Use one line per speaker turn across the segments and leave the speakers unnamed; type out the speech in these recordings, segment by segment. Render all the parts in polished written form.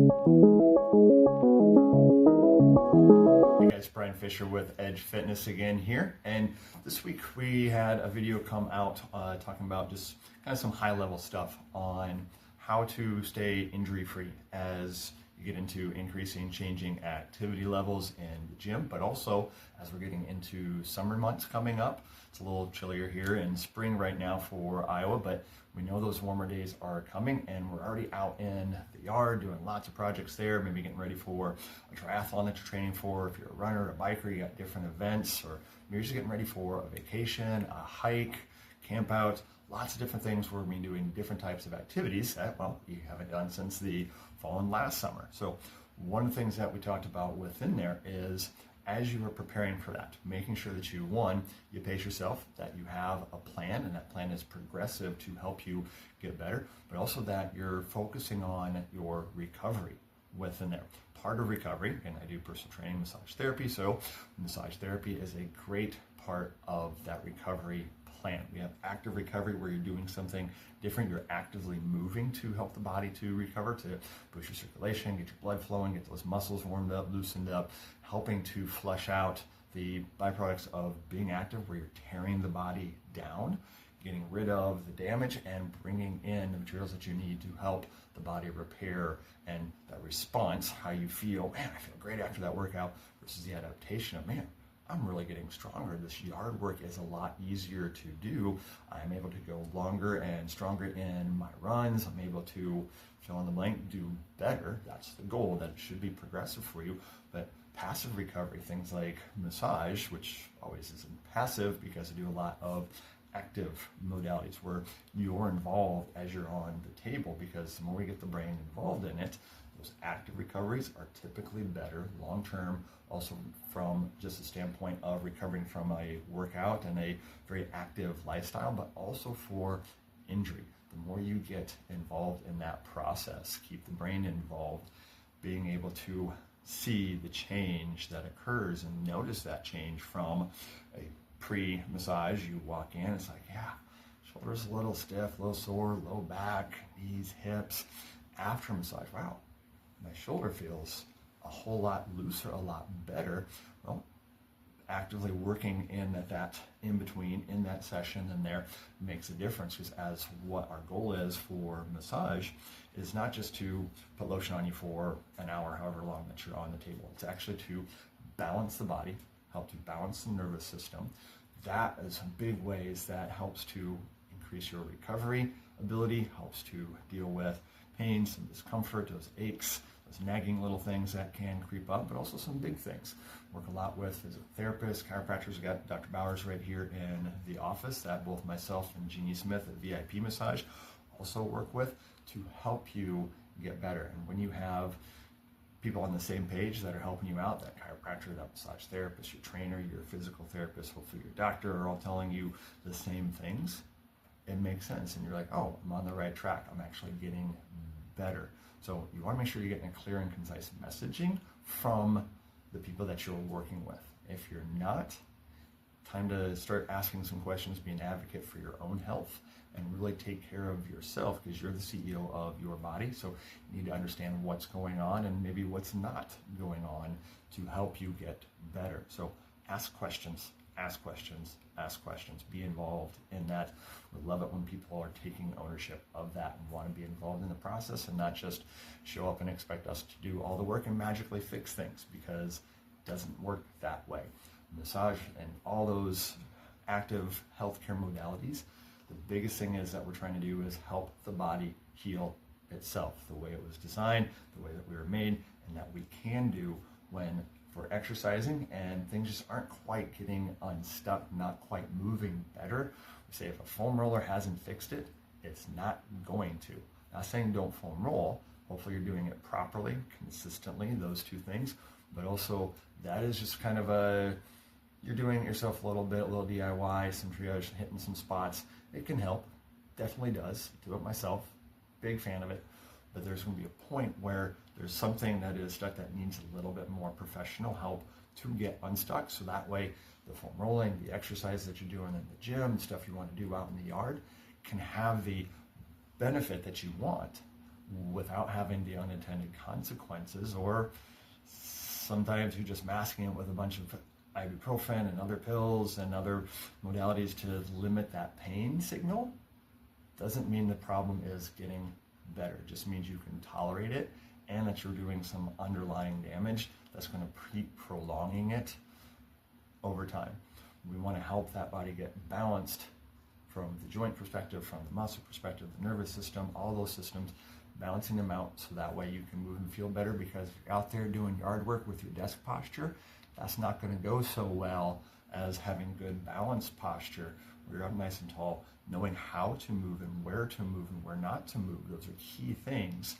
Hey guys, Brian Fisher with Edge Fitness again here, and this week we had a video come out talking about just kind of some high-level stuff on how to stay injury-free as you get into increasing, changing activity levels in the gym, but also as we're getting into summer months coming up. It's a little chillier here in spring right now for Iowa, but we know those warmer days are coming, and we're already out in the yard doing lots of projects there, maybe getting ready for a triathlon that you're training for. If you're a runner, a biker, you got different events, or maybe you're just getting ready for a vacation, a hike, camp out, lots of different things where we're doing different types of activities that, well, you haven't done since the fall and last summer. So one of the things that we talked about within there is, as you are preparing for that, making sure that you pace yourself, that you have a plan, and that plan is progressive to help you get better, but also that you're focusing on your recovery within there. Part of recovery, and I do personal training, massage therapy, so massage therapy is a great part of that recovery plan. We have active recovery where you're doing something different. You're actively moving to help the body to recover, to boost your circulation, get your blood flowing, get those muscles warmed up, loosened up, helping to flush out the byproducts of being active where you're tearing the body down, getting rid of the damage and bringing in the materials that you need to help the body repair, and that response, how you feel, man, I feel great after that workout, versus the adaptation of, man, I'm really getting stronger. This yard work is a lot easier to do. I'm able to go longer and stronger in my runs. I'm able to, fill in the blank, do better. That's the goal, that it should be progressive for you. But passive recovery, things like massage, which always isn't passive because I do a lot of active modalities where you're involved as you're on the table, because the more we get the brain involved in it, those active recoveries are typically better long-term, also from just a standpoint of recovering from a workout and a very active lifestyle, but also for injury. The more you get involved in that process, keep the brain involved, being able to see the change that occurs and notice that change from a pre-massage. You walk in, it's like, yeah, shoulders a little stiff, a little sore, low back, knees, hips. After massage, wow, my shoulder feels a whole lot looser, a lot better. Well, actively working in that in between, in that session, and there makes a difference, because as what our goal is for massage is not just to put lotion on you for an hour, however long that you're on the table. It's actually to balance the body, help to balance the nervous system. That is some big ways that helps to increase your recovery ability, helps to deal with pain, some discomfort, those aches, those nagging little things that can creep up, but also some big things. Work a lot with physical therapists, chiropractors. We got Dr. Bowers right here in the office that both myself and Jeannie Smith at VIP Massage also work with to help you get better. And when you have people on the same page that are helping you out, that chiropractor, that massage therapist, your trainer, your physical therapist, hopefully your doctor, are all telling you the same things, it makes sense. And you're like, oh, I'm on the right track. I'm actually getting better. So you want to make sure you're getting a clear and concise messaging from the people that you're working with. If you're not, time to start asking some questions, be an advocate for your own health, and really take care of yourself, because you're the CEO of your body. So you need to understand what's going on and maybe what's not going on to help you get better. So ask questions, ask questions, ask questions. Be involved in that. We love it when people are taking ownership of that and want to be involved in the process, and not just show up and expect us to do all the work and magically fix things, because it doesn't work that way. Massage and all those active healthcare modalities, the biggest thing is that we're trying to do is help the body heal itself the way it was designed, the way that we were made, and that we can do when we're exercising and things just aren't quite getting unstuck, not quite moving better. We say if a foam roller hasn't fixed it, it's not going to. Not saying don't foam roll. Hopefully you're doing it properly, consistently, those two things. But also that is just kind of you're doing it yourself a little bit, a little DIY, some triage, hitting some spots. It can help, definitely does. Do it myself, big fan of it. But there's going to be a point where there's something that is stuck that needs a little bit more professional help to get unstuck. So that way the foam rolling, the exercise that you're doing in the gym, the stuff you want to do out in the yard can have the benefit that you want, without having the unintended consequences, or sometimes you're just masking it with a bunch of ibuprofen and other pills and other modalities to limit that pain signal. Doesn't mean the problem is getting better. It just means you can tolerate it and that you're doing some underlying damage that's going to keep prolonging it over time. We want to help that body get balanced from the joint perspective, from the muscle perspective, the nervous system, all those systems, balancing them out so that way you can move and feel better, because if you're out there doing yard work with your desk posture, that's not going to go so well as having good balanced posture where you're up nice and tall, knowing how to move and where not to move. Those are key things.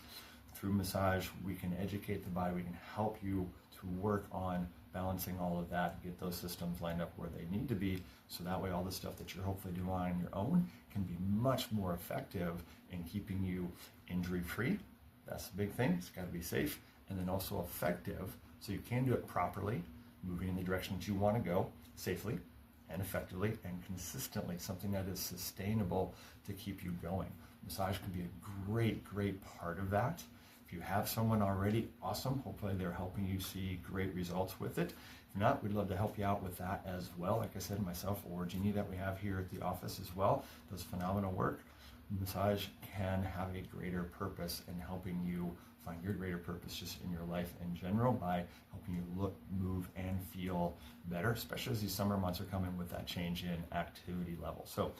Through massage, we can educate the body, we can help you to work on balancing all of that, get those systems lined up where they need to be, so that way all the stuff that you're hopefully doing on your own can be much more effective in keeping you injury-free. That's the big thing. It's got to be safe, and then also effective, so you can do it properly, moving in the direction that you want to go safely and effectively and consistently, something that is sustainable to keep you going. Massage can be a great part of that. If you have someone already, awesome. Hopefully they're helping you see great results with it. If not, we'd love to help you out with that as well. Like I said, myself or Jeannie that we have here at the office as well does phenomenal work. Massage can have a greater purpose in helping you find your greater purpose just in your life in general by helping you look, move, and feel better, especially as these summer months are coming with that change in activity level. So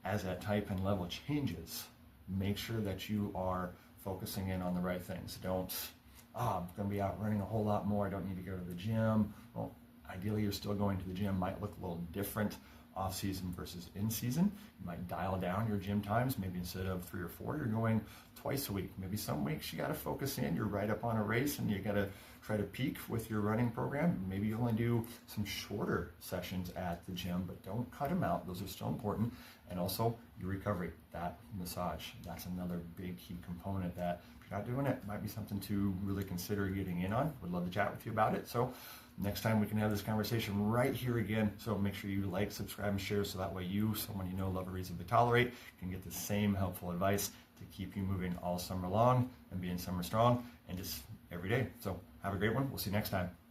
as that type and level changes, make sure that you are focusing in on the right things. Don't, I'm going to be out running a whole lot more, I don't need to go to the gym. Well, ideally you're still going to the gym. Might look a little different off season versus in season. You might dial down your gym times. Maybe instead of 3 or 4, you're going twice a week. Maybe some weeks you got to focus in, you're right up on a race and you got to try to peak with your running program. Maybe you only do some shorter sessions at the gym, but don't cut them out. Those are still important. And also your recovery, that massage, that's another big key component that if you're not doing it, might be something to really consider getting in on. Would love to chat with you about it. So next time we can have this conversation right here again. So make sure you like, subscribe, and share so that way you, someone you know, love, a reason to tolerate, can get the same helpful advice to keep you moving all summer long and being summer strong and just every day. So have a great one. We'll see you next time.